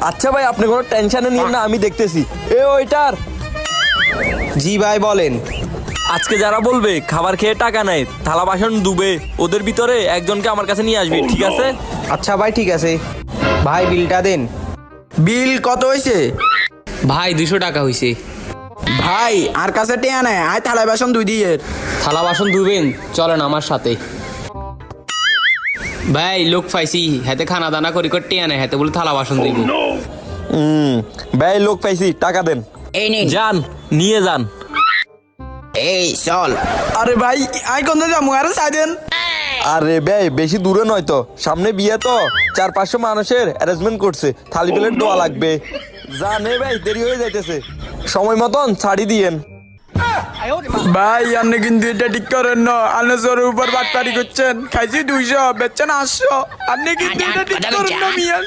আচ্ছা ভাই, আপনি কোনো টেনশনে নিন না, আমি দেখতেছি। ওইটার। জি ভাই বলেন। আজকে যারা বলবে খাবার খেয়ে টাকা নেয়, থালা বাসন ডুবে, ওদের ভিতরে একজনকে আমার কাছে নিয়ে আসবি, ঠিক আছে? আচ্ছা ভাই ঠিক আছে। ভাই বিলটা দেন। বিল কত হয়েছে? ভাই 200 টাকা হইছে। ভাই আর কাছে টেয়া নেয়, আয় থালা বাসন দুই দিয়ে। থালা বাসন ধুবেন, চলেন আমার সাথে। ভাই লোক পাইছি, হাতে খানা দানা করি করতে আনে, হাতে বলে থালা বাসন দিব। ভাই লোক পাইছি, টাকা দেন। এই নিন। যান, নিয়ে যান। এই চল। আরে ভাই আই কোন যাবো, আরে চাই দেন। আরে ভাই বেশি দূরে নয় তো, সামনে বিয়ে তো, 400-500 মানুষের অ্যারেঞ্জমেন্ট করছে, থালি প্লেট দোয়া লাগবে। জানে ভাই দেরি হয়ে যাইতেছে, সময় মতন ছাড়ি দিয়েন। ভাই আপনি কিন্তু এটা ঠিক করেন না, আপনি জোরের উপর বাটপারি করছেন। খাইছি 200, বেচছেন 800, আপনি কিন্তু এটা ঠিক করেন না মিয়া।